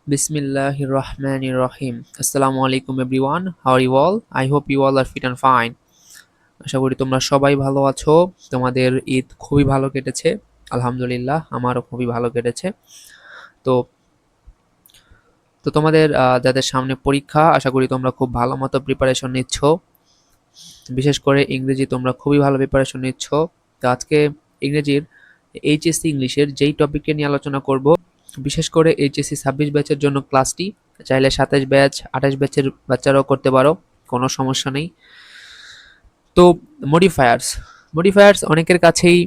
Bismillahir Rahmanir Rahim. Assalamu alaikum everyone. How are you all? I hope you all are fit and fine. আশা করি তোমরা সবাই ভালো আছো। তোমাদের ঈদ খুবই ভালো কেটেছে। আলহামদুলিল্লাহ, আমারও খুবই ভালো কেটেছে। তো তো তোমাদের যাদের সামনে পরীক্ষা, আশা করি তোমরা খুব ভালো মতো প্রিপারেশন নিচ্ছ। বিশেষ করে ইংরেজি তোমরা খুবই ভালো প্রিপারেশন নিচ্ছ। তো আজকে ইংরেজির এইচএসসি ইংলিশের যেই টপিককে নিয়ে আলোচনা করব, বিশেষ করে এইচএসসি 26 ব্যাচের জন্য ক্লাসটি চাইলে 27 ব্যাচ 28 ব্যাচের বাচ্চারাও করতে পারো, কোনো সমস্যা নেই। তো মডিফায়ার্স মডিফায়ার্স অনেকের কাছেই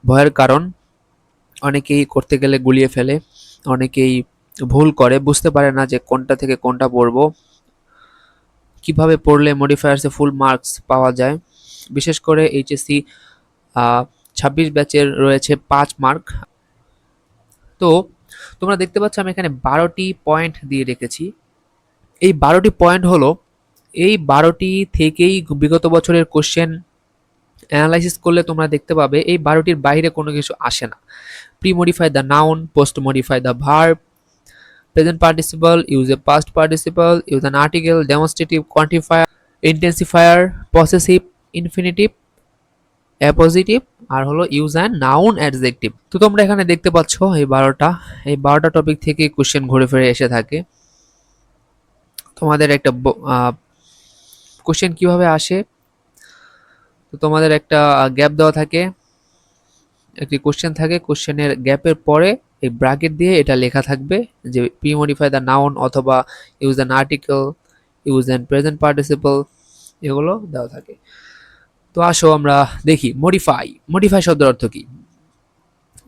ভয়ের কারণ। অনেকেই করতে গেলে গুলিয়ে ফেলে, অনেকেই ভুল করে, বুঝতে পারে না যে কোনটা থেকে কোনটা পড়বো, কিভাবে পড়লে মডিফায়ার্সে ফুল মার্কস পাওয়া যায়। বিশেষ করে এইচএসসি 26 ব্যাচের রয়েছে 5 মার্ক। তো তোমরা দেখতে পাচ্ছ আমি এখানে 12টি পয়েন্ট দিয়ে রেখেছি। এই 12টি পয়েন্ট হলো, এই 12টি থেকেই বিগত বছরের কোশ্চেন অ্যানালাইসিস করলে তোমরা দেখতে পাবে এই 12টির বাইরে কোনো কিছু আসে না। Pre modify the noun, post modify the verb, present participle, use a past participle, use an article, demonstrative, quantifier, intensifier, possessive, infinitive, appositive, আর হলো ইউজ অ্যান্ড নাউন অ্যাডজেক্টিভ। তো তোমরা এখানে দেখতে পাচ্ছ এই 12টা টপিক থেকে কোশ্চেন ঘুরে ফিরে এসে থাকে। তোমাদের একটা কোশ্চেন কিভাবে আসে, তো তোমাদের একটা গ্যাপ দেওয়া থাকে, একটি কোশ্চেন থাকে, কোশ্চেনের গ্যাপের পরে এই ব্র্যাকেট দিয়ে এটা লেখা থাকবে যে প্রি মডিফাই দ্য নাউন অথবা use an article, use and present participle, এগুলো দেওয়া থাকে। তো আসো আমরা দেখি মডিফাই। মডিফাই শব্দের অর্থ কি?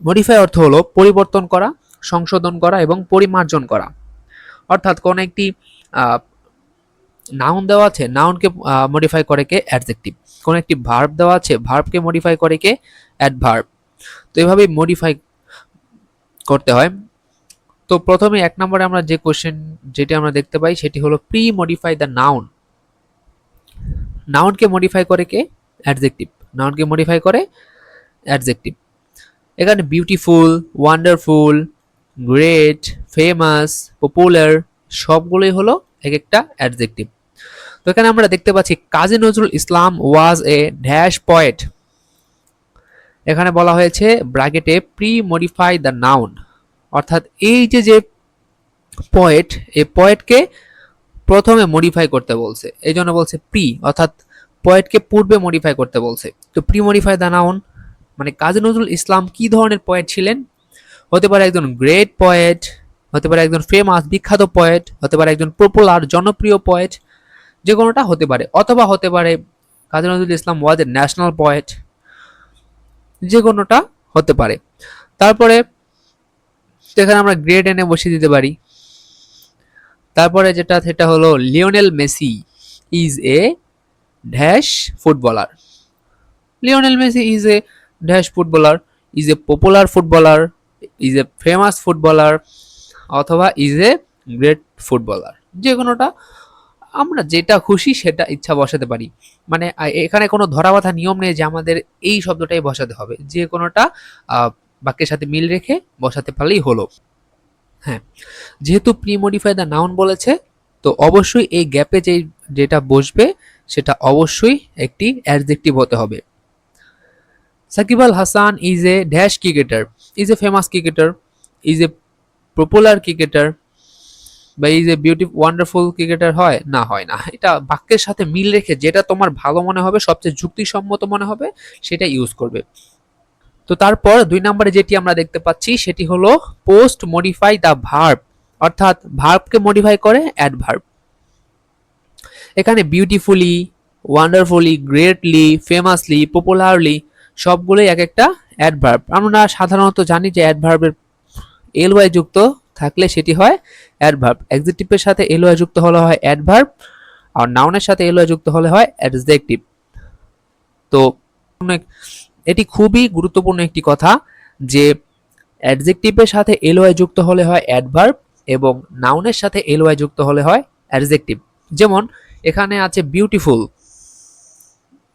মডিফাই অর্থ হলো পরিবর্তন করা, সংশোধন করা এবং পরিমার্জন করা। অর্থাৎ কোন একটি নাউন দেওয়া আছে, নাউনকে মডিফাই করে কে অ্যাডজেক্টিভ। কোন একটি ভার্ব দেওয়া আছে, ভার্বকে মডিফাই করে কে অ্যাডভার্ব। তো এইভাবেই মডিফাই করতে হয়। তো প্রথমে 1 নম্বরে আমরা যে কোশ্চেন যেটি আমরা দেখতে পাই সেটি হলো প্রি মডিফাই দ্য নাউন। নাউনকে মডিফাই করে কে অ্যাডজেক্টিভ। নাউনকে মডিফাই করে অ্যাডজেক্টিভ। এখানে beautiful, wonderful, great, famous, popular সবগুলোই হলো এক একটা অ্যাডজেক্টিভ। তো এখানে আমরা দেখতে পাচ্ছি কাজী Nazrul Islam was a dash poet. এখানে বলা হয়েছে ব্র্যাকেটে প্রি মডিফাই দ্য নাউন, অর্থাৎ এই যে পয়েট, এই পয়েটকে প্রথমে মডিফাই করতে বলছে, এই জন্য বলছে প্রি, অর্থাৎ পয়েটকে পূর্বে মডিফাই করতে বলছে। তো প্রি মডিফাই দ্য নাউন মানে কাজী নজরুল ইসলাম কি ধরনের পয়েট ছিলেন? হতে পারে একজন গ্রেট পয়েট, হতে পারে একজন ফেমাস বিখ্যাত পয়েট, হতে পারে একজন পপুলার জনপ্রিয় পয়েট, যে কোনোটা হতে পারে, অথবা হতে পারে কাজী Nazrul Islam was a national poet, যে কোনোটা হতে পারে। তারপরে এখানে আমরা গ্রেট এনে বসিয়ে দিতে পারি। তারপরে যেটা সেটা হলো Lionel Messi is a dash footballer. Lionel Messi is a dash footballer, is a popular footballer, is a famous footballer, অথবা ইজ এ গ্রেট ফুটবলার, যে কোনোটা আমরা যেটা খুশি সেটা ইচ্ছা বসাতে পারি। মানে এখানে কোনো ধরা বাঁধা নিয়ম নেই যে আমাদের এই শব্দটাই বসাতে হবে, যে কোনোটা বাক্যের সাথে মিল রেখে বসাতে পারলেই হলো। হ্যাঁ, যেহেতু প্রি মডিফাই দ্য নাউন বলেছে, তো অবশ্যই এই গ্যাপে যেটা বসবে সেটা অবশ্যই একটি অ্যাডজেক্টিভ হতে হবে। Shakib Al Hasan is a dash cricketer, is a famous cricketer, is a popular cricketer, বা ইজ এ ওয়ান্ডারফুল ক্রিকেটার হয় না? হয় না। এটা বাক্যের সাথে মিল রেখে যেটা তোমার ভালো মনে হবে, সবচেয়ে যুক্তিসম্মত মনে হবে, সেটা ইউজ করবে। তো তারপর 2 নম্বরে যেটি আমরা দেখতে পাচ্ছি সেটি হলো পোস্ট মডিফাই দ্য ভার্ব, অর্থাৎ ভার্বকে মডিফাই করে অ্যাডভার্ব। এখানে বিউটিফুলি, ওয়ান্ডারফুলি, গ্রেটলি, ফেমাসলি, পপুলারলি সবগুলোই এক একটা অ্যাডভার্ব। আমরা সাধারণত জানি যে অ্যাডভার্বের এলওয়াই যুক্ত থাকলে সেটি হয় অ্যাডভার্ব, অ্যাডজেক্টিভের সাথে এলওয়াই যুক্ত হলে হয় অ্যাডভার্ব, আর নাউনের সাথে এলওয়াই যুক্ত হলে হয় অ্যাডজেক্টিভ। তো এটি খুবই গুরুত্বপূর্ণ একটি কথা যে অ্যাডজেক্টিভের সাথে এলওয়াই যুক্ত হলে হয় অ্যাডভার্ব এবং নাউনের সাথে এলওয়াই যুক্ত হলে হয় অ্যাডজেক্টিভ। যেমন এখানে আছে বিউটিফুল,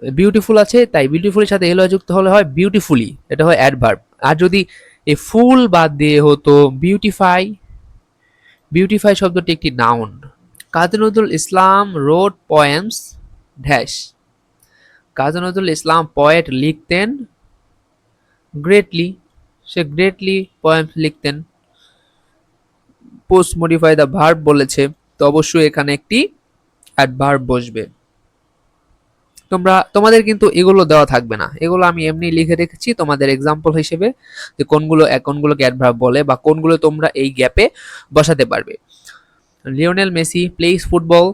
বিউটিফুল আছে তাই বিউটিফুলের সাথে এলওয়াই যুক্ত হলে হয় বিউটিফুলি, এটা হয় অ্যাডভার্ব। আর যদি এই ফুল বাদ দিয়ে হতো বিউটিফাই, বিউটিফাই শব্দটি একটি নাউন। কাজী নজরুল ইসলাম রোড পোয়েমস ড্যাশ। কাজী নজরুল ইসলাম পোয়েট লিখতেন গ্রেটলি, সে গ্রেটলি পোয়েমস লিখতেন। পোস্ট মডিফাই দ্য ভার্ব বলেছে, তো অবশ্যই এখানে একটি অ্যাডভার্ব বসবে। তোমাদের কিন্তু এগুলো দেওয়া থাকবে না, এগুলো আমি এমনি লিখে রেখেছি তোমাদের এক্সাম্পল হিসেবে, যে কোনগুলোকে অ্যাডভার্ব বলে বা কোনগুলো তোমরা এই গ্যাপে বসাতে পারবে। Lionel Messi plays football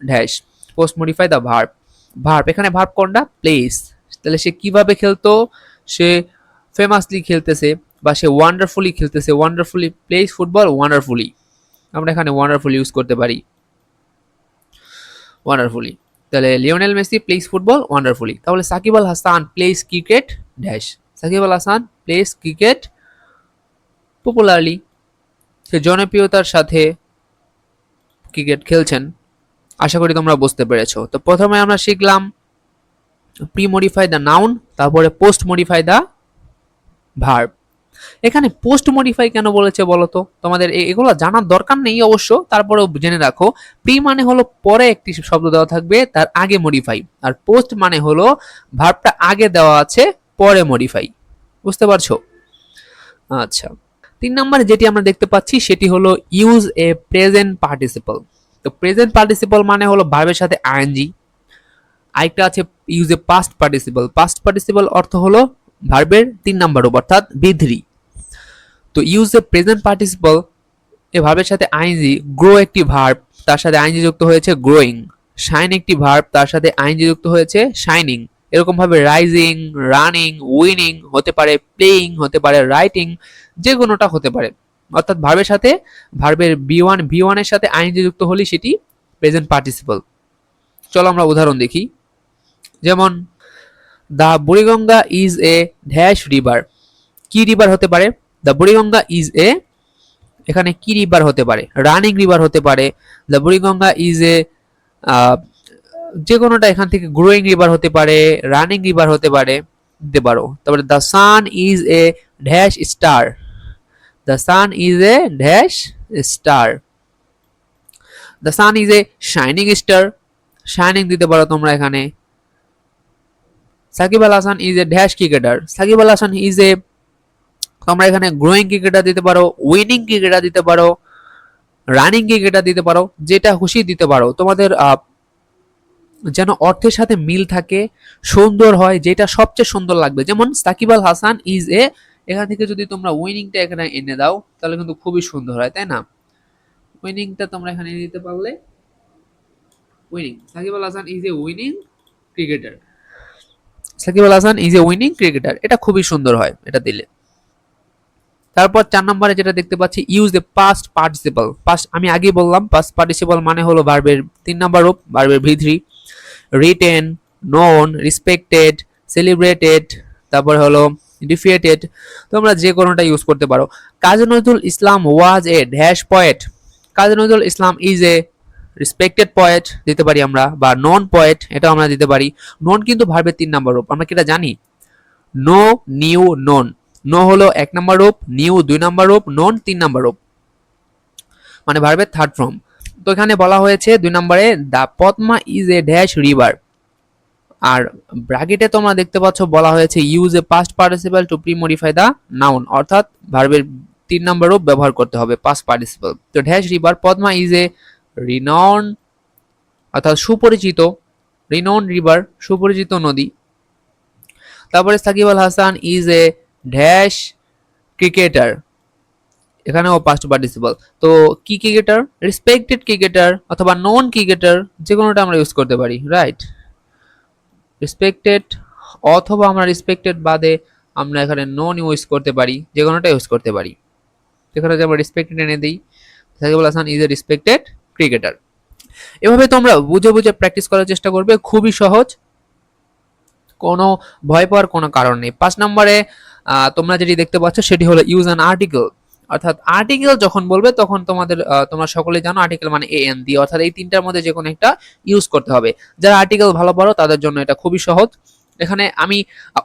dash. Post modify the verb. Verb, এখানে ভার্ব কোনটা? প্লেস। তাহলে সে কিভাবে খেলতো? সে ফেমাসলি খেলতেছে বা সে ওয়ান্ডারফুলি খেলতেছে। ওয়ান্ডারফুলি প্লেস ফুটবল ওয়ান্ডারফুলি, আমরা এখানে ওয়ান্ডারফুলি ইউজ করতে পারি, ওয়ান্ডারফুলি। তাহলে Lionel Messi plays football wonderfully. তাহলে Shakib Al Hasan plays cricket dash. Shakib Al Hasan plays cricket popularly, সে জনপ্রিয়তার সাথে ক্রিকেট খেলছেন। আশা করি তোমরা বুঝতে পেরেছো। তো প্রথমে আমরা শিখলাম প্রি মডিফাই দ্য নাউন, তারপরে পোস্ট মডিফাই দ্য ভার্ব। এখানে পোস্ট মডিফাই কেন বলেছে বলো তো? তোমাদের এগুলো জানার দরকার নেই অবশ্য, তারপরেও জেনে রাখো। প্রি মানে হলো পরে একটি শব্দ দেওয়া থাকবে, তার আগে মডিফাই। আর পোস্ট মানে হলো ভার্বটা আগে দেওয়া আছে, পরে মডিফাই। বুঝতে পারছো? আচ্ছা, 3 নম্বরে যেটি আমরা দেখতে পাচ্ছি সেটি হলো ইউজ এ প্রেজেন্ট পার্টিসিপল। তো প্রেজেন্ট পার্টিসিপল মানে হলো ভার্বের সাথে আইএনজি। আরেকটা আছে use a past participle. Past participle অর্থ হলো ভার্বের 3 নাম্বার রূপ, অর্থাৎ বি3। তো ইউজ এ প্রেজেন্ট পার্টিসিপল, এ ভার্বের সাথে আইএনজি। গ্রো একটি ভার্ব, তার সাথে আইএনজি যুক্ত হয়েছে গ্রোয়িং। শাইন একটি ভার্ব, তার সাথে আইএনজি যুক্ত হয়েছে শাইনিং। এরকম ভাবে রাইজিং, রানিং, উইনিং হতে পারে, প্লেইং হতে পারে, রাইটিং, যে কোনোটা হতে পারে। অর্থাৎ ভার্বের সাথে ভার্বের ভি ওয়ান এর সাথে আইএনজি যুক্ত হলে সেটি প্রেজেন্ট পার্টিসিপল। চলো আমরা উদাহরণ দেখি। যেমন the Buriganga is a dash river. কি রিভার হতে পারে? দ্য বুড়িগঙ্গা ইজ এ, এখানে কি রিভার হতে পারে? রানিং রিভার হতে পারে। দ্য বুড়িগঙ্গা ইজ এ, যে কোনোটা এখান থেকে গ্রোয়িং রিভার হতে পারে, রানিং রিভার হতে পারে, দিতে পারো। তারপরে the sun is a dash star. The sun is a dash star. The sun is a shining star. Shining দিতে পারো তোমরা এখানে। Shakib Al Hasan is a dash cricketer. Shakib Al Hasan is a, তোমরা এখানে গ্রোয়িং ক্রিকেটার দিতে পারো, উইনিং ক্রিকেটার দিতে পারো, রানিং ক্রিকেটার দিতে পারো, যেটা খুশি দিতে পারো। তোমাদের যেন অর্থের সাথে মিল থাকে, সুন্দর হয়, যেটা সবচেয়ে সুন্দর লাগবে। যেমন সাকিব আল হাসান ইজ এ, এখান থেকে যদি তোমরা উইনিংটা এখানে এনে দাও তাহলে কিন্তু খুবই সুন্দর হয়, তাই না? উইনিংটা তোমরা এখানে দিতে পারলে, winning, Shakib Al Hasan is a winning cricketer. Shakib Al Hasan is a winning cricketer, এটা খুবই সুন্দর হয় এটা দিলে। তারপর 4 নম্বরে যেটা দেখতে পাচ্ছি use the past participle. Past আমি আগেই বললাম, পাস্ট পার্টিসিপল মানে হলো ভার্বের 3 নাম্বার রূপ, ভার্বের ভি3। রিটেন, নোন, রেসপেক্টেড, সেলিব্রেটেড, তারপর হলো ডিফিয়েটেড, তোমরা যে কোনোটা ইউজ করতে পারো। Kazi Nazrul Islam was a dash poet. Kazi Nazrul Islam is a respected poet দিতে পারি আমরা, বা নন পয়েট এটাও আমরা দিতে পারি। নন কিন্তু ভার্বের 3 নাম্বার রূপ, আমরা কি এটা জানি? নো, নিউ, নন। নো হলো 1 নাম্বার রূপ, নিউ 2 নাম্বার রূপ, নন 3 নাম্বার রূপ, মানে ভার্বের থার্ড ফর্ম। তো এখানে বলা হয়েছে 2 নম্বরে the Padma is a dash river. আর ব্র্যাকেটে তোমরা দেখতে পাচ্ছ বলা হয়েছে use a past participle to premodify the noun, অর্থাৎ ভার্বের 3 নাম্বার রূপ ব্যবহার করতে হবে, পাস্ট পার্টিসিপল। তো dash river, Padma is a renown, অর্থাৎ সুপরিচিত, রিনাউন রিভার, সুপরিচিত নদী। তারপরে Shakib Al Hasan is a dash cricketer, এখানেও পাস্ট পার্টিসিপল। তো কি ক্রিকেটার? রেসপেক্টেড ক্রিকেটার অথবা নন ক্রিকেটার, যে কোনোটা আমরা ইউজ করতে পারি, রাইট? রেসপেক্টেড অথবা আমরা রেসপেক্টেড বাদে আমরা এখানে নন ইউজ করতে পারি, যে কোনোটা ইউজ করতে পারি। এখানে যে আমরা রেসপেক্টেড এনে দিই, Shakib Al Hasan is a respected cricketer. এভাবে তোমরা বুঝে বুঝে প্র্যাকটিস করার চেষ্টা করবে, খুবই সহজ, কোনো ভয় পাওয়ার কোনো কারণ নেই। 5 নম্বরে তোমরা যেটি দেখতে পাচ্ছ সেটি হলো ইউজ অ্যান আর্টিকেল। অর্থাৎ আর্টিকেল যখন বলবে তখন তোমরা সকলেই জানো আর্টিকেল মানে এ এন দি, অর্থাৎ এই তিনটার মধ্যে যে কোনো একটা ইউজ করতে হবে। যারা আর্টিকেল ভালো পারো তাদের জন্য এটা খুবই সহজ। এখানে আমি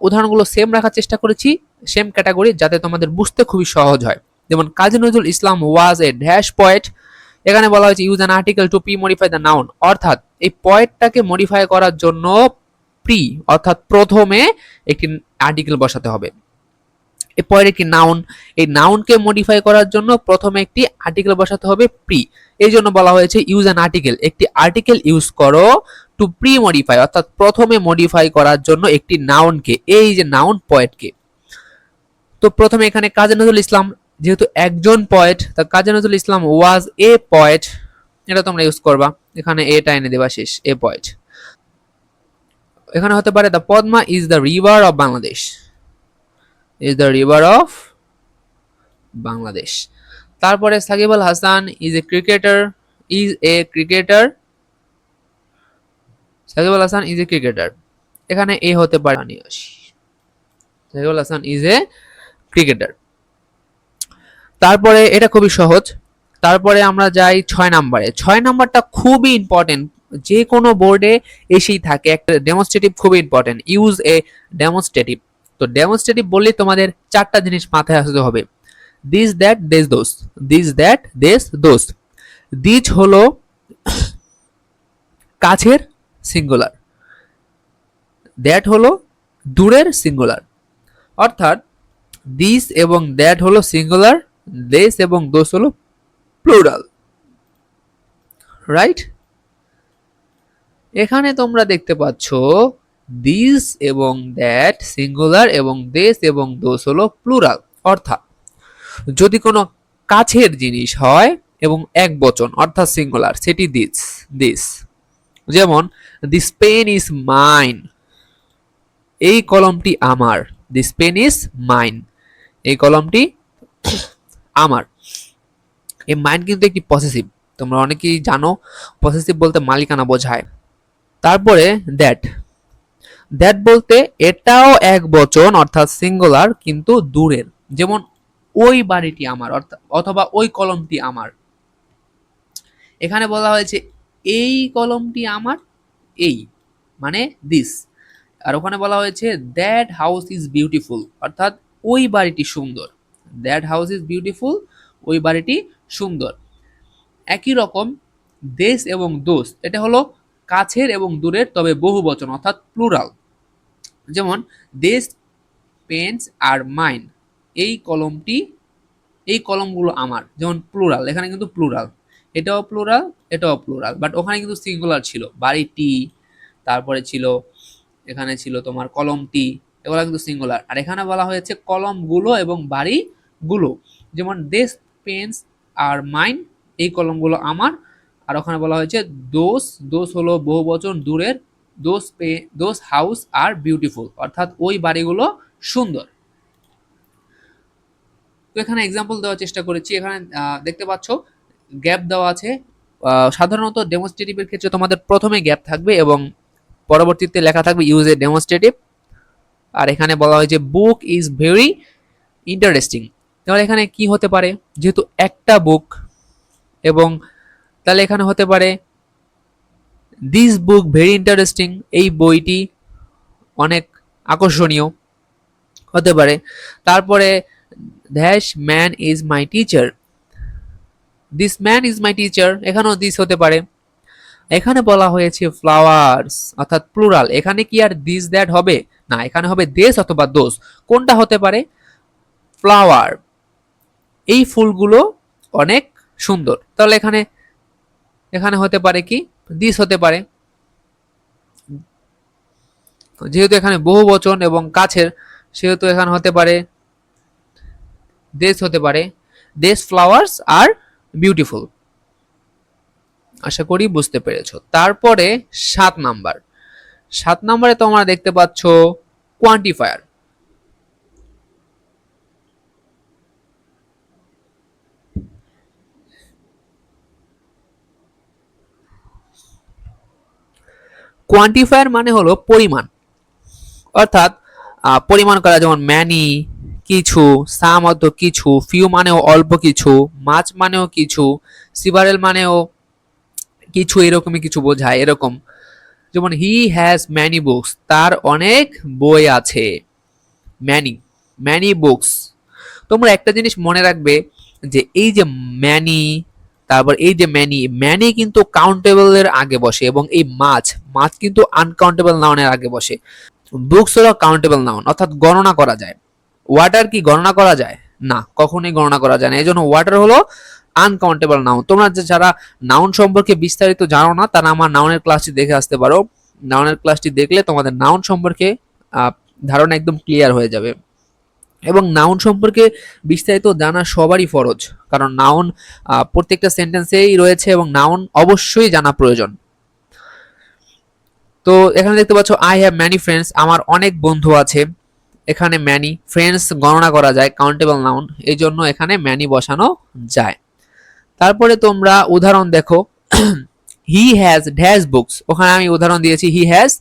উদাহরণগুলো সেম রাখার চেষ্টা করেছি, সেম ক্যাটাগরি, যাতে তোমাদের বুঝতে খুবই সহজ হয়। যেমন কাজী Nazrul Islam was a dash poet, এখানে বলা হয়েছে use an article two pre modify the noun, অর্থাৎ এই পয়েন্টটাকে মডিফাই করার জন্য প্রি অর্থাৎ প্রথমে একটি আর্টিকেল বসাতে হবে। এরপরে কি নাউন, এই নাউনকে মডিফাই করার জন্য প্রথমে একটি আর্টিকেল বসাতে হবে প্রি। এই জন্য বলা হয়েছে ইউজ অ্যান আর্টিকেল, একটি আর্টিকেল ইউজ করো টু প্রি মডিফাই অর্থাৎ প্রথমে মডিফাই করার জন্য একটি নাউনকে, এই যে নাউন পয়েন্টকে। তো প্রথমে এখানে কাজী নজরুল ইসলাম যেহেতু একজন পয়েট, তা কাজী Nazrul Islam was a poet, এটা তোমরা ইউজ করবা, এখানে এটা এনে দেবা শেষ, এ পয়েট। এখানে হতে পারে the Padma is the river of Bangladesh, is the river of Bangladesh. তারপরে Shakib Al Hasan is a cricketer, is a cricketer, Shakib Al Hasan is a cricketer, এখানে এ হতে পারে, Shakib Al Hasan is a cricketer. তারপরে এটা খুবই সহজ। তারপরে আমরা যাই 6 নম্বরে। 6 নাম্বারটা খুবই ইম্পর্টেন্ট, যে কোনো বোর্ডে এসেই থাকে, একটা ডেমনস্ট্রেটিভ খুবই ইম্পর্টেন্ট, ইউজ এ ডেমনস্ট্রেটিভ। তো ডেমনস্ট্রেটিভ বললে তোমাদের চারটা জিনিস মাথায় আসতে হবে, দিস দ্যাট দেস দোস, দিস দ্যাট দেস দোস। দিস হলো কাছের সিঙ্গুলার, দ্যাট হলো দূরের সিঙ্গুলার, অর্থাৎ দিস এবং দ্যাট হলো সিঙ্গুলার, দেস এবং দোস হলো প্লুরাল, রাইট। এখানে তোমরা দেখতে পাচ্ছ দিস এবং দ্যাট সিঙ্গুলার এবং দেস এবং দোস হলো প্লুরাল, অর্থাৎ যদি কোনো কাছের জিনিস হয় এবং এক বচন অর্থাৎ সিঙ্গুলার, সেটি দিস, দিস। যেমন দিস পেন ইজ মাইন, এই কলমটি আমার, দিস পেন ইজ মাইন, এই কলমটি আমার। এই মাইন কিন্তু একটি পসেসিভ, তোমরা অনেকেই জানো পসেসিভ বলতে মালিকানা বোঝায়। তারপরে দ্যাট, দ্যাট বলতে এটাও এক বচন অর্থাৎ সিঙ্গুলার কিন্তু দূরের, যেমন ওই বাড়িটি আমার অথবা ওই কলমটি আমার। এখানে বলা হয়েছে এই কলমটি আমার, এই মানে দিস। আর ওখানে বলা হয়েছে দ্যাট হাউস ইজ বিউটিফুল, অর্থাৎ ওই বাড়িটি সুন্দর, দ্যাট হাউস ইজ বিউটিফুল, ওই বাড়িটি সুন্দর। একই রকম দেশ এবং দোস, এটা হলো কাছের এবং দূরের তবে বহু বচন অর্থাৎ প্লুরাল। যেমন দেশ পেন্স আর মাইন, এই কলমটি, এই কলমগুলো আমার, যেমন প্লুরাল, এখানে কিন্তু প্লুরাল, এটাও প্লুরাল, এটাও প্লুরাল, বাট ওখানে কিন্তু সিঙ্গুলার ছিল, বাড়িটি, তারপরে ছিল এখানে ছিল তোমার কলমটি, এগুলো কিন্তু সিঙ্গুলার। আর এখানে বলা হয়েছে কলমগুলো এবং বাড়িগুলো, যেমন দেশ পেন্স আর মাইন, এই কলমগুলো আমার। আর ওখানে বলা হয়েছে দোস, দোস হলো বহুবচন দূরের, দোস হাউস আর বিউটিফুল, অর্থাৎ ওই বাড়িগুলো সুন্দর। তো এখানে এক্সাম্পল দেওয়ার চেষ্টা করেছি। এখানে দেখতে পাচ্ছ গ্যাপ দেওয়া আছে। সাধারণত ডেমনস্ট্রেটিভের ক্ষেত্রে তোমাদের প্রথমে গ্যাপ থাকবে এবং পরবর্তীতে লেখা থাকবে ইউজ এ ডেমনস্ট্রেটিভ। আর এখানে বলা হয়েছে বুক ইজ ভেরি ইন্টারেস্টিং, তাহলে এখানে কি হতে পারে, যেহেতু একটা বুক, এবং তাহলে এখানে হতে পারে দিস বুক ভেরি ইন্টারেস্টিং, এই বইটি অনেক আকর্ষণীয় হতে পারে। তারপরে দ্যাশ man is my teacher, this man is my teacher, এখানেও দিস হতে পারে। এখানে বলা হয়েছে ফ্লাওয়ার্স অর্থাৎ প্লুরাল, এখানে কি আর দিস দ্যাট হবে না, এখানে হবে দেশ অথবা দোস। কোনটা হতে পারে, ফ্লাওয়ার, এই ফুলগুলো অনেক সুন্দর, তাহলে এখানে এখানে হতে পারে কি দিস হতে পারে, যেহেতু এখানে বহু বচন এবং কাছের, সেহেতু এখানে হতে পারে দেশ, হতে পারে দেশ ফ্লাওয়ার্স আর বিউটিফুল। আশা করি বুঝতে পেরেছো। তারপরে 7 নাম্বার, 7 নম্বরে তোমরা দেখতে পাচ্ছ কোয়ান্টিফায়ার। কোয়ান্টিফায়ার মানে হলো পরিমাণ, অর্থাৎ পরিমাণ করা, যেমন ম্যানি কিছু, সাম অর্থ কিছু, ফিউ মানেও অল্প কিছু, মাছ মানেও কিছু, সিভারেল মানেও কিছু, এরকমই কিছু বোঝায় এরকম। যেমন হি হ্যাজ ম্যানি বুকস, তার অনেক বই আছে, ম্যানি, ম্যানি বুকস। তোমরা একটা জিনিস মনে রাখবে যে এই যে ম্যানি, তারপর এই যে ম্যানি, ম্যানি কিন্তু কাউন্টেবল এর আগে বসে, এবং এই মাছ, মাছ কিন্তু আনকাউন্টেবল নাউনের আগে বসে। বুকস হলো কাউন্টেবল নাউন, অর্থাৎ গণনা করা যায়। ওয়াটার কি গণনা করা যায়? না, কখনোই গণনা করা যায় না। এই জন্য ওয়াটার হলো আনকাউন্টেবল নাউন। তোমরা যারা নাউন সম্পর্কে বিস্তারিত জানো না, তারা আমার নাউনের ক্লাসটি দেখে আসতে পারো। নাউনের ক্লাসটি দেখলে তোমাদের নাউন সম্পর্কে ধারণা একদম ক্লিয়ার হয়ে যাবে। এবং নাউন সম্পর্কে বিস্তারিত জানা সবারই ফরজ, কারণ নাউন প্রত্যেকটা সেন্টেন্সেই রয়েছে এবং নাউন অবশ্যই জানা প্রয়োজন। তো এখানে দেখতে পাচ্ছ আই হ্যাভ ম্যানি ফ্রেন্ডস, আমার অনেক বন্ধু আছে। এখানে ম্যানি, ফ্রেন্ডস গণনা করা যায়, কাউন্টেবল নাউন, এই জন্য এখানে ম্যানি বসানো যায়। তারপরে তোমরা উদাহরণ দেখো, হি হ্যাজ ড্যাশ বুকস, ওখানে আমি উদাহরণ দিয়েছি হি হ্যাজ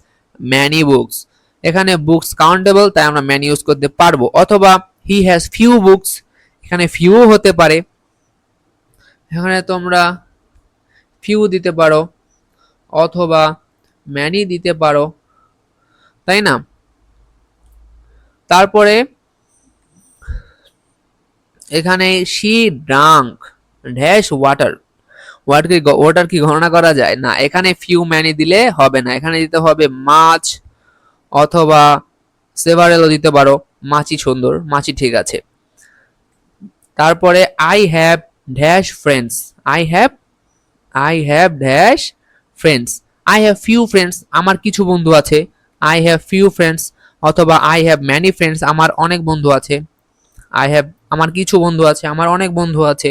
ম্যানি বুকস। এখানে বুকস কাউন্টেবল, তাই আমরা ম্যানি ইউজ করতে পারবো। অথবা হি হ্যাজ ফিউ বুকস, এখানে ফিউ হতে পারে, এখানে তোমরা ফিউ দিতে পারো অথবা ম্যানি দিতে পারো, তাই না? তারপরে এখানে she drank dash water, water কি গণনা করা যায়? না, এখানে ফিউ ম্যানি দিলে হবে না, এখানে দিতে হবে মাছ অথবা সেভারেলও দিতে পারো। মাছি সুন্দর, মাছি ঠিক আছে। তারপরে I have dash friends, I have dash friends, I have few friends, আমার কিছু বন্ধু আছে। আই হ্যাভ ফিউ ফ্রেন্ডস, অথবা আই হ্যাভ ম্যানি ফ্রেন্ডস, আমার অনেক বন্ধু আছে। আই হ্যাভ আমার কিছু বন্ধু আছে, আমার অনেক বন্ধু আছে।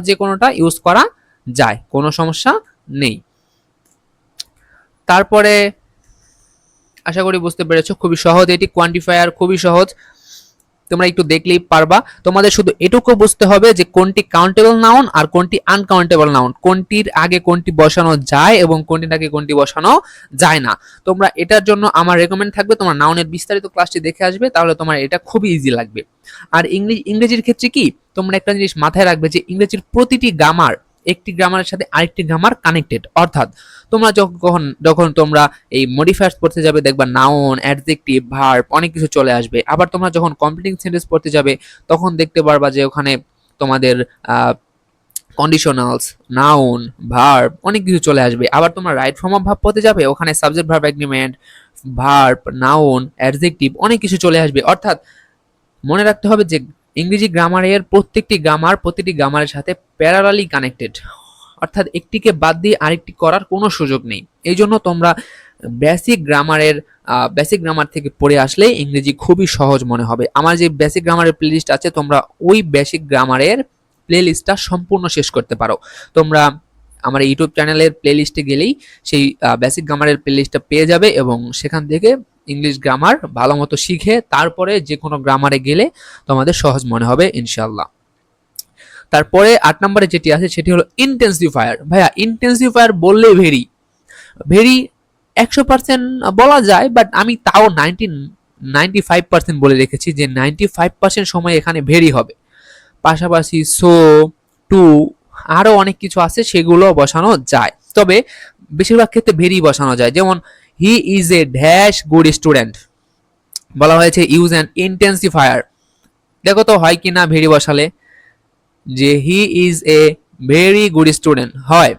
যে কোনোটা ইউজ করা যায়, কোনো সমস্যা নেই। তারপরে আশা করি বুঝতে পেরেছো, খুবই সহজ এটি, কোয়ান্টিফায়ার খুবই সহজ, তোমরা একটু দেখলেই পারবা। তোমাদের শুধু এটুকু বুঝতে হবে যে কোনটি কাউন্টেবল নাউন আর কোনটি আনকাউন্টেবল নাউন, কোনটির আগে কোনটি বসানো যায় এবং কোনটির আগে কোনটি বসানো যায় না। তোমরা এটার জন্য আমার রেকমেন্ড থাকবে তোমরা নাউনের বিস্তারিত ক্লাসটি দেখে আসবে, তাহলে তোমার এটা খুবই ইজি লাগবে। আর ইংরেজির ক্ষেত্রে কি, তোমরা একটা জিনিস মাথায় রাখবে যে ইংরেজির প্রতিটি গ্রামার একটি গ্রামারের সাথে আরেকটি গ্রামার কানেক্টেড। অর্থাৎ তোমরা যখন তোমরা এই মডিফায়ার্স পড়তে যাবে, দেখবা নাউন, অ্যাডজেক্টিভ, ভার্ব অনেক কিছু চলে আসবে। আবার তোমরা যখন কমপ্লিটিং সেন্টেন্স পড়তে যাবে, তখন দেখতে পারবা যে ওখানে তোমাদের কন্ডিশনালস, নাউন, ভার্ব অনেক কিছু চলে আসবে। আবার তোমরা রাইট ফর্ম অফ ভার্ব পড়তে যাবে, ওখানে subject verb agreement, verb, noun, adjective অনেক কিছু চলে আসবে। অর্থাৎ মনে রাখতে হবে যে ইংরেজি গ্রামারের প্রতিটি গ্রামারের সাথে প্যারালালি কানেক্টেড, অর্থাৎ একটিকে বাদ দিয়ে আরেকটি করার কোনো সুযোগ নেই। এই জন্য তোমরা বেসিক গ্রামার থেকে পড়ে আসলে ইংরেজি খুবই সহজ মনে হবে। আমার যে বেসিক গ্রামারের প্লেলিস্ট আছে, তোমরা ওই বেসিক গ্রামারের প্লেলিস্টটা সম্পূর্ণ শেষ করতে পারো। তোমরা আমার ইউটিউব চ্যানেলের প্লেলিস্টে গেলেই সেই বেসিক গ্রামারের প্লেলিস্টটা পেয়ে যাবে, এবং সেখান থেকে ইংলিশ গ্রামার ভালো মতো শিখে তারপরে যে কোনো গ্রামারে গেলে তোমাদের সহজ মনে হবে ইনশাল্লাহ। তারপরে 8 নম্বরে যেটি আছে সেটি হলো ইন্টেন্সিফায়ার। ভাইয়া ইন্টেন্সিফায়ার বললে ভেরি 100% বলা যায়, বাট আমি তাও 95% বলে রেখেছি যে 95% সময় এখানে ভেরি হবে। পাশাপাশি সো, টু, আরো অনেক কিছু আছে সেগুলো বসানো যায়, তবে বেশিরভাগ ক্ষেত্রে ভেরি বসানো যায়। যেমন he is a dash good student, বলা হয়েছে ইউজ অ্যান ইন্টেন্সিফায়ার। দেখো তো হয় কি না ভেরি বসালে, যে he is a very good student হয়,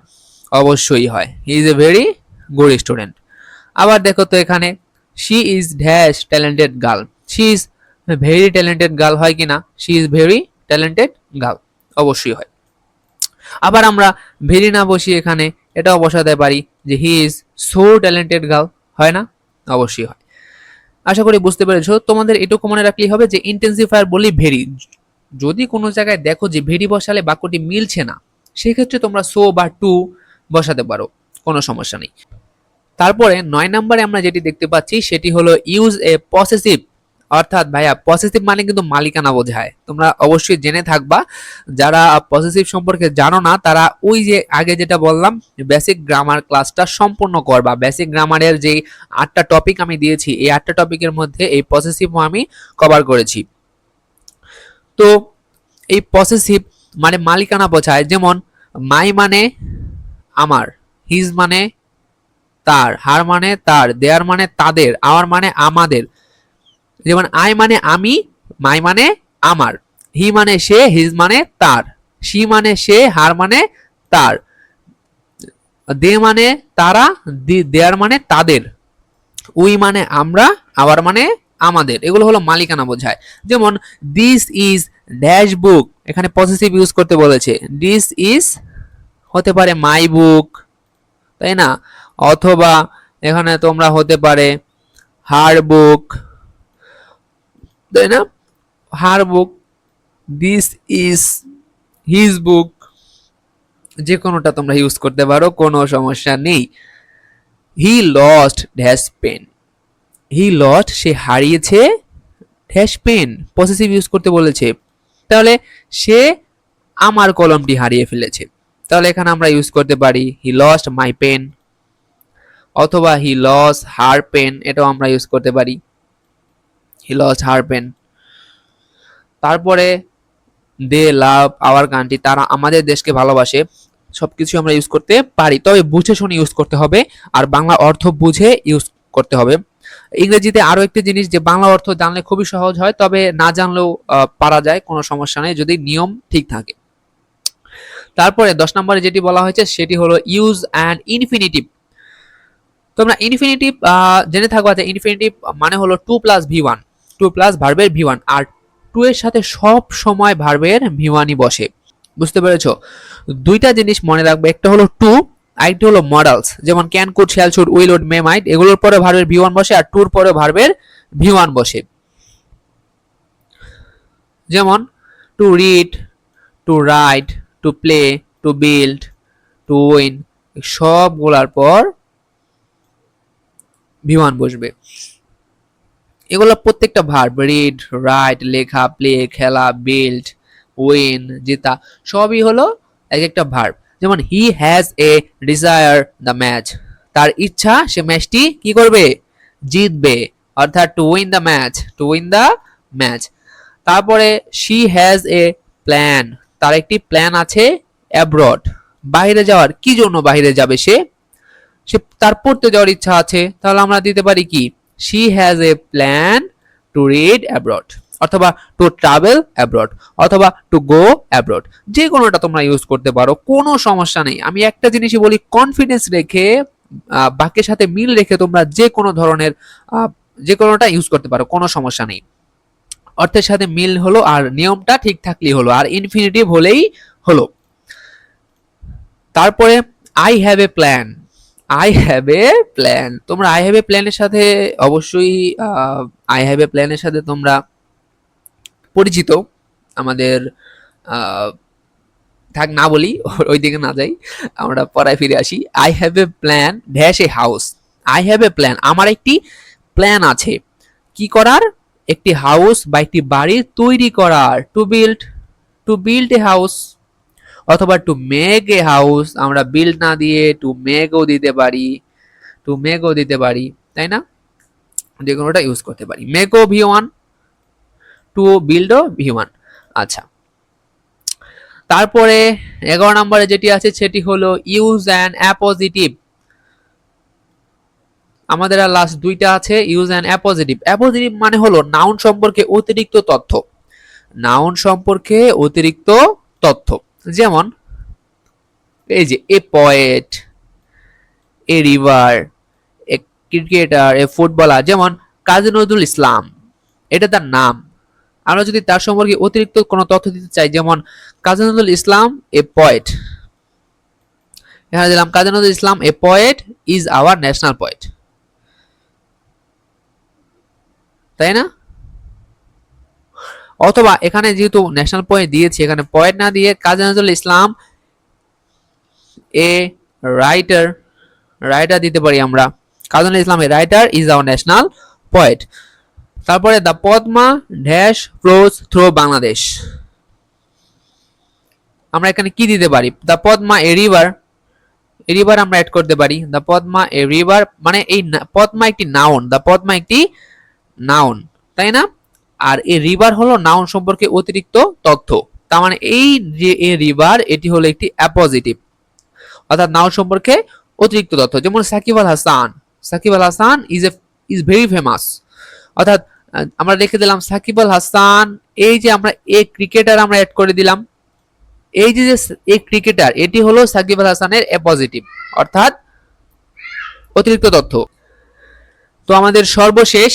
অবশ্যই হয়, he is a very good student. আবার দেখো তো এখানে she is dash talented girl, she is very talented girl হয় কিনা, she is very talented girl, অবশ্যই হয়। আবার আমরা ভেরি না বসিয়ে এখানে এটাও বসাতে পারি যে he is so talented girl, হয় না, অবশ্যই হয়। আশা করি বুঝতে পেরেছো। তোমাদের এটুকু মনে রাখলেই হবে যে ইন্টেন্সিফায়ার বলি ভেরি। যদি কোনো জায়গায় দেখো যে ভেরি বসালে বাক্যটি মিলছে না, সেক্ষেত্রে তোমরা সো বা টু বসাতে পারো, কোনো সমস্যা নেই। তারপরে 9 নম্বরে আমরা যেটি দেখতে পাচ্ছি সেটি হলো ইউজ এ পসেসিভ। অর্থাৎ ভাইয়া পসেসিভ মানে কিন্তু মালিকানা বোঝায়, তোমরা অবশ্যই জেনে থাকবা। যারা পসেসিভ সম্পর্কে জানো না, তারা ওই যে আগে যেটা বললাম বেসিক গ্রামার ক্লাসটা সম্পূর্ণ করবা। বেসিক গ্রামারের যে 8টা টপিক আমি দিয়েছি, এই 8টা টপিকের মধ্যে এই পসেসিভও আমি কভার করেছি। তো এই পসেসিভ মানে মালিকানা বোঝায়, যেমন মাই মানে আমার, হিজ মানে তার, হার মানে তার, দেয়ার মানে তাদের, আওয়ার মানে আমাদের। যেমন আই মানে আমি, মাই মানে আমার, হি মানে সে, হিজ মানে তার, শি মানে সে, হার মানে তার, দে মানে তারা, দেয়ার মানে তাদের, উই মানে আমরা, আবার মানে আমাদের। এগুলো হলো মালিকানা বোঝায়। যেমন দিস ইজ ড্যাশ বুক, এখানে পজিটিভ ইউজ করতে বলেছে। দিস ইজ হতে পারে মাই বুক, তাই না? অথবা এখানে তোমরা হতে পারে হার বুক, তাই না? Her book, this is his book, যে কোনোটা তোমরা ইউজ করতে পারো, কোনো সমস্যা নেই। He lost dash pen, he lost সে হারিয়েছে, ড্যাশ পেন পসেসিভ ইউজ করতে বলেছে, তাহলে সে আমার কলমটি হারিয়ে ফেলেছে। তাহলে এখানে আমরা ইউজ করতে পারি হি লস্ট মাই পেন, অথবা হি লস্ট হার পেন, এটাও আমরা ইউজ করতে পারি, হি লস্ট হার পেন। তারপরে দে লাভ আওয়ার কান্ট্রি, তারা আমাদের দেশকে ভালোবাসে, সবকিছু আমরা ইউজ করতে পারি, তবে বুঝে শুনে ইউজ করতে হবে, আর বাংলা অর্থ বুঝে ইউজ করতে হবে। ইংরেজিতে আরো একটি জিনিস, যে বাংলা অর্থ জানলে খুবই সহজ হয়, তবে না জানলেও পারা যায়, কোনো সমস্যা নেই যদি নিয়ম ঠিক থাকে। তারপরে 10 নম্বরে যেটি বলা হয়েছে সেটি হলো ইউজ অ্যান্ড ইনফিনিটিভ। তোমরা ইনফিনিটিভ জেনে থাকবা যে ইনফিনিটিভ মানে হলো to plus V one, to plus ভার্বের ভি ওয়ান, আর টু এর সাথে সব সময় ভার্বের ভি ওয়ানই বসে। বুঝতে পেরেছো? দুইটা জিনিস মনে রাখবে, একটা হলো টু, আরেকটা হলো মডেলস। যেমন can, could, shall, should, will, would, may, might, এগুলোর পরে ভার্বের ভি ওয়ান বসে, আর টুর পরে ভার্বের ভি ওয়ান বসে। যেমন to read, to write, to play, to build, to win, সবগুলার পর ভি ওয়ান বসবে। এগুলো প্রত্যেকটা ভার্ব, রিড, রাইট, লেখা, প্লে, খেলা, বিল্ড, উইন, জেতা, সবই হলো এক একটা ভার্ব। যেমন he has a desire the match, তার ইচ্ছা সে ম্যাচটি কি করবে, জিতবে, অর্থাৎ to win the match, to win the match. তারপরে শি হ্যাজ এ প্ল্যান, তার একটি প্ল্যান আছে, অ্যাব্রড, বাইরে যাওয়ার। কি জন্য বাইরে যাবে সে? সে তার পড়তে যাওয়ার ইচ্ছা আছে, তাহলে আমরা দিতে পারি কি, she has a plan to read abroad, অথবা টু ট্রাভেল অ্যাব্রড, অথবা টু গো অ্যাব্রড। যে কোনোটা তোমরা ইউজ করতে পারো, কোনো সমস্যা নেই। আমি একটা জিনিসই বলি, কনফিডেন্স রেখে বাক্যের সাথে মিল রেখে তোমরা যে কোনো ধরনের যে কোনোটা ইউজ করতে পারো, কোনো সমস্যা নেই। অর্থের সাথে মিল হলো, আর নিয়মটা ঠিক থাকলেই হলো, আর ইনফিনিটিভ হলেই হলো। তারপরে I have a plan, I have a plan, তোমরা আই হ্যাভ এ প্ল্যানের সাথে অবশ্যই আই হ্যাভ এ প্ল্যানের সাথে তোমরা পরিচিত। আমাদের থাক না বলি, ওই দিকে না যাই, আমরা পড়ায় ফিরে আসি। I have a plan dash a house, I have a plan, আমার একটি প্ল্যান আছে, কি করার, একটি হাউস বা একটি বাড়ি তৈরি করার, two build, to build a house, অথবা টু মেক এ হাউস, আমরা বিল্ড না দিয়ে টু মেকও দিতে পারি, টু মেকও দিতে পারি, তাই না? যে কোনোটা ইউজ করতে পারি। মেকও ভি ওয়ান, টু বিল্ডও ভি ওয়ান। আচ্ছা, তারপরে 11 নম্বরে যেটি আছে সেটি হলো ইউজ অ্যান্ড অ্যাপোজিটিভ। আমাদের আর লাস্ট দুইটা আছে, ইউজ অ্যান্ড অ্যাপোজিটিভ। অ্যাপোজিটিভ মানে হলো নাউন সম্পর্কে অতিরিক্ত তথ্য, নাউন সম্পর্কে অতিরিক্ত তথ্য। যেমন এই যে a poet, A river, A cricketer, A footballer. যেমন কাজী নজরুল ইসলাম, এটা তার নাম। আমরা যদি তার সম্পর্কে অতিরিক্ত কোনো তথ্য দিতে চাই, যেমন কাজী নজরুল ইসলাম এ পয়েট, এখানে দিলাম Kazi Nazrul Islam a poet is our national poet, তাই না? অথবা এখানে যেহেতু ন্যাশনাল পয়েন্ট দিয়েছি, এখানে পয়েন্ট না দিয়ে Kazi Nazrul Islam a writer, writer দিতে পারি আমরা, Kazi Nazrul Islam a writer is our national poet. তারপরে the Padma dash flows through Bangladesh, আমরা এখানে কি দিতে পারি, the Padma a river, a river আমরা অ্যাড করতে পারি, দ্য পদ্মা এ রিভার, মানে এই পদ্মা একটি নাউন, দ্য পদ্মা একটি নাউন, তাই না? আর এই রিভার হলো নাউন সম্পর্কে অতিরিক্ত তথ্য, তার মানে এই যে এ রিভার, এটি হলো একটি অ্যাপোজিটিভ, অর্থাৎ নাউন সম্পর্কে অতিরিক্ত তথ্য। যেমন Shakib Al Hasan, Shakib Al Hasan is very famous, অর্থাৎ আমরা রেখে দিলাম সাকিব আল হাসান, এই যে আমরা এ ক্রিকেটার আমরা অ্যাড করে দিলাম, এই যে এই ক্রিকেটার, এটি হলো সাকিব আল হাসানের এ পজিটিভ, অর্থাৎ অতিরিক্ত তথ্য। তো আমাদের সর্বশেষ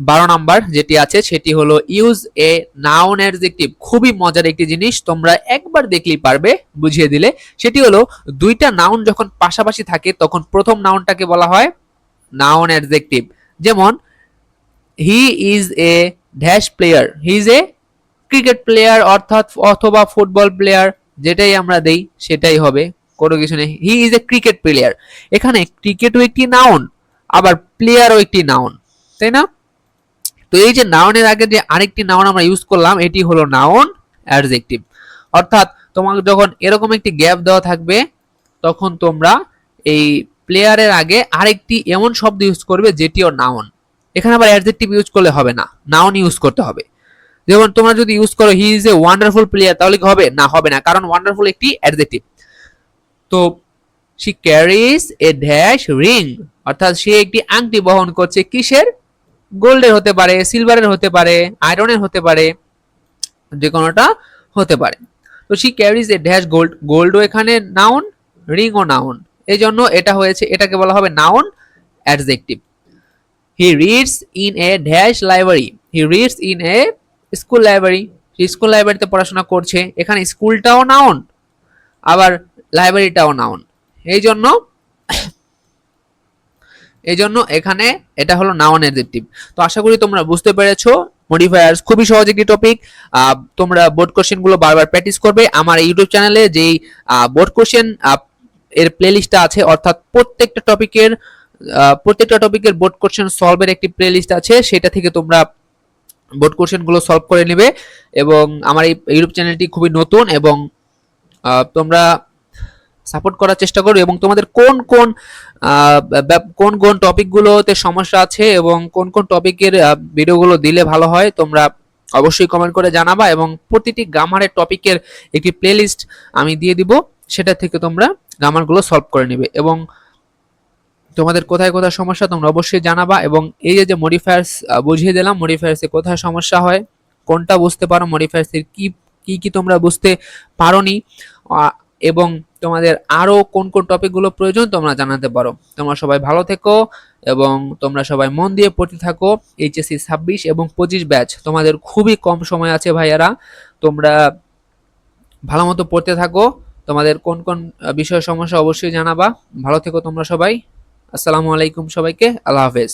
12 নাম্বার যেটি আছে সেটি হলো ইউজ এ নাউন অ্যাডজেক্টিভ। খুবই মজার একটি জিনিস, তোমরা একবার দেখলেই পারবে বুঝিয়ে দিলে। সেটি হলো দুইটা নাউন যখন পাশাপাশি থাকে তখন প্রথম নাউনটাকে বলা হয় নাউন অ্যাডজেক্টিভ। যেমন he is a dash player, he is a cricket player, অর্থাৎ অথবা ফুটবল প্লেয়ার, যেটাই আমরা দেই সেটাই হবে, কোনো কিছু নেই। He is a cricket player, এখানে ক্রিকেটও একটি নাউন আবার প্লেয়ারও একটি নাউন, তাই না? তো এই যে নাউনের আগে যে আরেকটি নাউন আমরা ইউজ করলাম এটি হলো নাউন অ্যাডজেক্টিভ। অর্থাৎ তোমাকে যখন এরকম একটি গ্যাপ দেওয়া থাকবে তখন তোমরা এই প্লেয়ারের আগে আরেকটি এমন শব্দ ইউজ করবে যেটিও নাউন। এখানে আবার অ্যাডজেক্টিভ ইউজ করলে হবে না, নাউন ইউজ করতে হবে। যেমন তোমরা যদি ইউজ করো he is a wonderful player, তাহলে কি হবে? না, হবে না, কারণ ওয়ান্ডারফুল একটি অ্যাডজেক্টিভ। তো she carries a dash ring, অর্থাৎ সে একটি আংটি বহন করছে, কিসের? গোল্ডের হতে পারে, সিলভারের হতে পারে, আয়রনের হতে পারে, যে কোনোটা হতে পারে। তো she carries a dash gold, গোল্ডও এখানে নাউন, রিংও নাউন, এই জন্য এটা হয়েছে, এটাকে বলা হবে noun adjective. He reads in a dash library, he reads in a school library, school লাইব্রেরিতে পড়াশোনা করছে, এখানে স্কুলটাও নাউন আবার লাইব্রেরিটাও নাউন, এই জন্য এখানে এটা হলো নাউন অ্যাডজেক্টিভ। তো আশা করি তোমরা বুঝতে পেরেছো মডিফায়ার্স খুবই সহজ একটি টপিক। তোমরা বোর্ড কোশ্চেন গুলো বারবার প্র্যাকটিস করবে। আমার ইউটিউব চ্যানেলে যেই বোর্ড কোশ্চেন এর প্লেলিস্টটা আছে, অর্থাৎ প্রত্যেকটা টপিকের বোর্ড কোশ্চেন সলভের একটি প্লেলিস্ট আছে, সেটা থেকে তোমরা বোর্ড কোশ্চেন গুলো সলভ করে নেবে। এবং আমার এই ইউটিউব চ্যানেলটি খুবই নতুন এবং তোমরা সাপোর্ট করার চেষ্টা করো, এবং তোমাদের কোন কোন টপিকগুলোতে সমস্যা আছে এবং কোন টপিকের ভিডিওগুলো দিলে ভালো হয় তোমরা অবশ্যই কমেন্ট করে জানাবা। এবং প্রতিটি গ্রামারের টপিকের একটি প্লেলিস্ট আমি দিয়ে দিব, সেটা থেকে তোমরা গ্রামারগুলো সলভ করে নেবে। এবং তোমাদের কোথায় কোথায় সমস্যা তোমরা অবশ্যই জানাবা। এবং এই যে মডিফায়ার্স বুঝিয়ে দিলাম, মডিফায়ার্সে কোথায় সমস্যা হয়, কোনটা বুঝতে পারো, মডিফায়ার্সের কি কি কি তোমরা বুঝতে পারোনি, এবং তোমাদের আরো কোন টপিকগুলো প্রয়োজন তোমরা জানাতে পারো। তোমরা সবাই ভালো থেকো এবং তোমরা সবাই মন দিয়ে পড়তে থাকো। এইচএসসি 26 এবং 25 ব্যাচ তোমাদের খুবই কম সময় আছে ভাইয়ারা, তোমরা ভালো মতো পড়তে থাকো। তোমাদের কোন বিষয়ে সমস্যা অবশ্যই জানাবা। ভালো থেকো তোমরা সবাই। আসসালামু আলাইকুম সবাইকে, আল্লাহ হাফেজ।